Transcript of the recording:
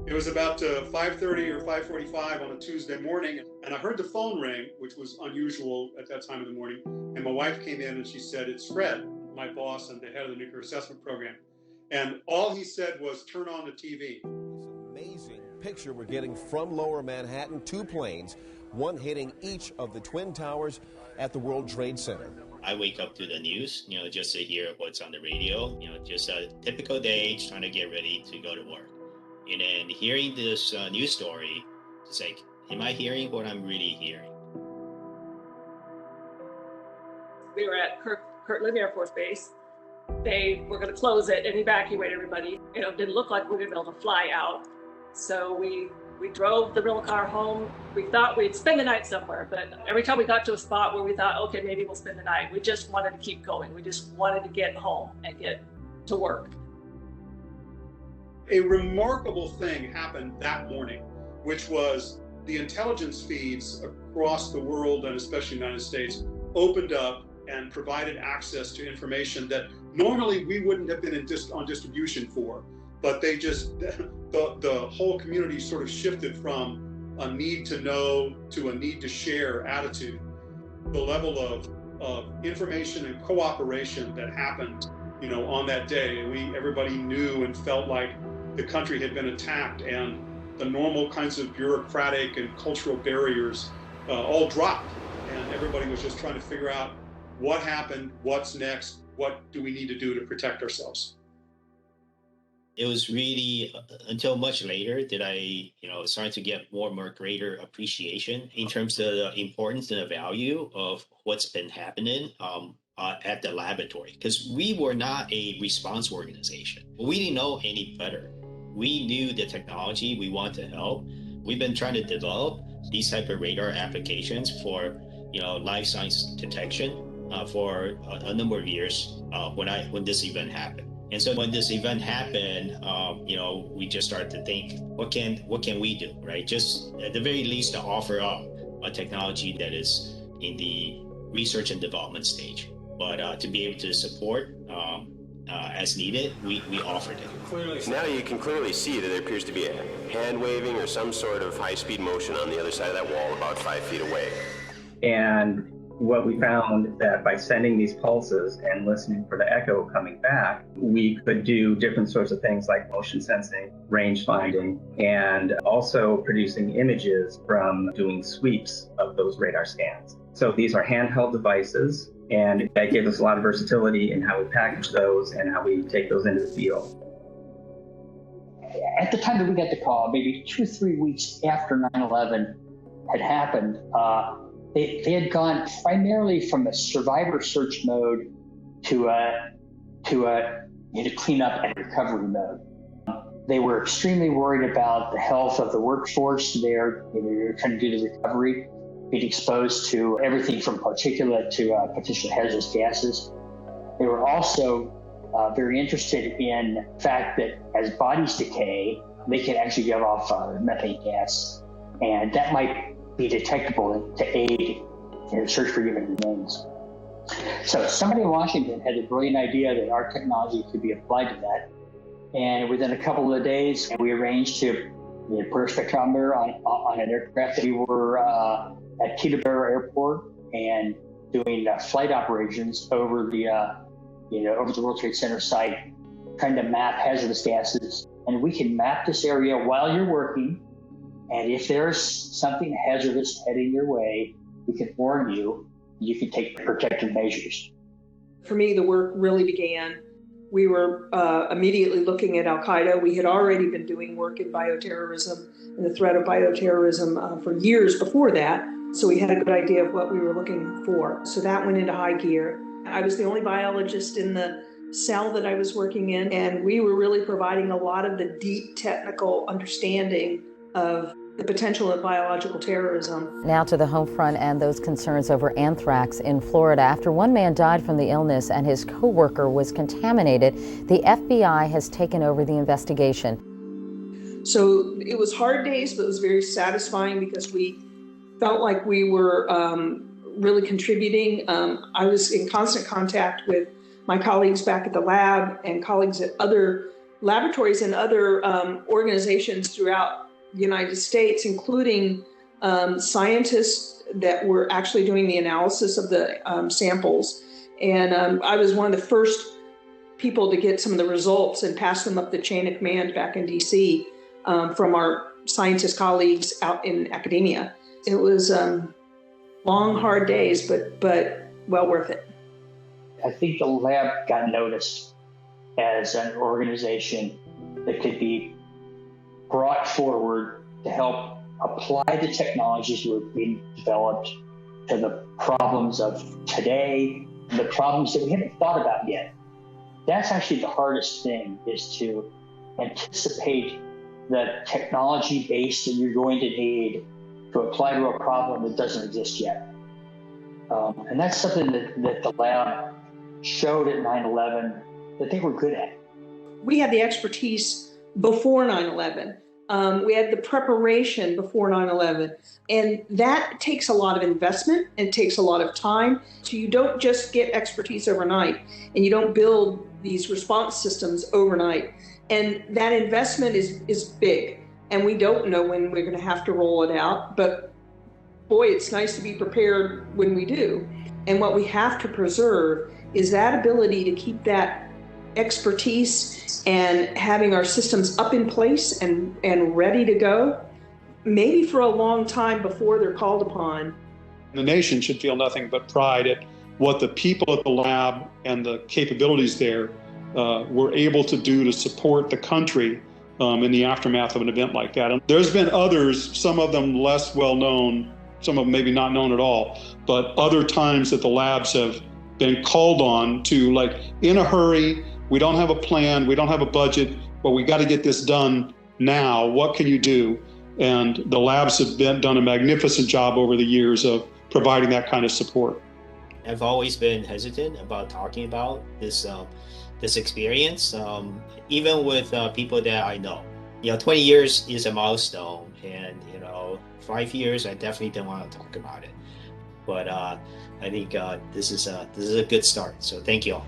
It was about 5:30 or 5:45 on a Tuesday morning, and I heard the phone ring, which was unusual at that time of the morning. And my wife came in and she said, "It's Fred, my boss and the head of the nuclear assessment program." And all he said was, "Turn on the TV." This amazing picture we're getting from Lower Manhattan, two planes, one hitting each of the Twin Towers at the World Trade Center. I wake up to the news, just to hear what's on the radio, just a typical day, trying to get ready to go to work. And then hearing this news story, it's like, am I hearing what I'm really hearing? We were at Kirtland Air Force Base. They were going to close it and evacuate everybody. It didn't look like we were going to be able to fly out. So we drove the rental car home. We thought we'd spend the night somewhere, but every time we got to a spot where we thought, okay, maybe we'll spend the night, we just wanted to keep going. We just wanted to get home and get to work. A remarkable thing happened that morning, which was the intelligence feeds across the world, and especially the United States, opened up and provided access to information that normally we wouldn't have been on distribution for. But they just, the whole community sort of shifted from a need to know to a need to share attitude. The level of information and cooperation that happened, on that day, everybody knew and felt like the country had been attacked, and the normal kinds of bureaucratic and cultural barriers all dropped, and everybody was just trying to figure out what happened, what's next, what do we need to do to protect ourselves. It was really until much later that I, started to get more and more greater appreciation in terms of the importance and the value of what's been happening at the laboratory, because we were not a response organization. We didn't know any better. We knew the technology, we want to help. We've been trying to develop these type of radar applications for, life science detection for a number of years when this event happened. And so when this event happened, we just started to think, what can we do, right? Just at the very least to offer up a technology that is in the research and development stage, but to be able to support as needed, we offered it. Now you can clearly see that there appears to be a hand waving or some sort of high-speed motion on the other side of that wall about 5 feet away. And what we found that by sending these pulses and listening for the echo coming back, we could do different sorts of things like motion sensing, range finding, and also producing images from doing sweeps of those radar scans. So these are handheld devices, and that gave us a lot of versatility in how we package those and how we take those into the field. At the time that we got the call, maybe 2 or 3 weeks after 9/11 had happened, they had gone primarily from a survivor search mode to a cleanup and recovery mode. They were extremely worried about the health of the workforce there. They were trying to do the recovery, being exposed to everything from particulate to potential hazardous gases. They were also very interested in the fact that as bodies decay, they can actually give off methane gas, and that might be detectable to aid in the search for human remains. So somebody in Washington had a brilliant idea that our technology could be applied to that. And within a couple of days, we arranged to put a spectrometer on an aircraft. We were at Teterboro Airport and doing flight operations over the over the World Trade Center site, trying to map hazardous gases. And we can map this area while you're working. And if there's something hazardous heading your way, we can warn you. You can take protective measures. For me, the work really began. We were immediately looking at Al-Qaeda. We had already been doing work in bioterrorism and the threat of bioterrorism for years before that. So we had a good idea of what we were looking for. So that went into high gear. I was the only biologist in the cell that I was working in, and we were really providing a lot of the deep technical understanding of the potential of biological terrorism. Now to the home front and those concerns over anthrax in Florida. After one man died from the illness and his co-worker was contaminated, the FBI has taken over the investigation. So it was hard days, but it was very satisfying because we felt like we were really contributing. I was in constant contact with my colleagues back at the lab and colleagues at other laboratories and other organizations throughout the United States, including scientists that were actually doing the analysis of the samples. And I was one of the first people to get some of the results and pass them up the chain of command back in D.C. From our scientist colleagues out in academia. It was long, hard days, but well worth it. I think the lab got noticed as an organization that could be brought forward to help apply the technologies that were being developed to the problems of today, the problems that we haven't thought about yet. That's actually the hardest thing, is to anticipate the technology base that you're going to need to apply to a problem that doesn't exist yet. And that's something that the lab showed at 9/11 that they were good at. We had the expertise before 9/11. We had the preparation before 9/11. And that takes a lot of investment. It takes a lot of time. So you don't just get expertise overnight, and you don't build these response systems overnight. And that investment is big. And we don't know when we're going to have to roll it out. But boy, it's nice to be prepared when we do. And what we have to preserve is that ability to keep that expertise and having our systems up in place and ready to go, maybe for a long time before they're called upon. The nation should feel nothing but pride at what the people at the lab and the capabilities there were able to do to support the country in the aftermath of an event like that. And there's been others, some of them less well known, some of them maybe not known at all, but other times that the labs have been called on to, like, in a hurry, we don't have a plan, we don't have a budget, but we got to get this done now. What can you do? And the labs have done a magnificent job over the years of providing that kind of support. I've always been hesitant about talking about this experience, even with people that I know. 20 years is a milestone, and 5 years, I definitely don't want to talk about it. But I think this is a good start. So thank you all.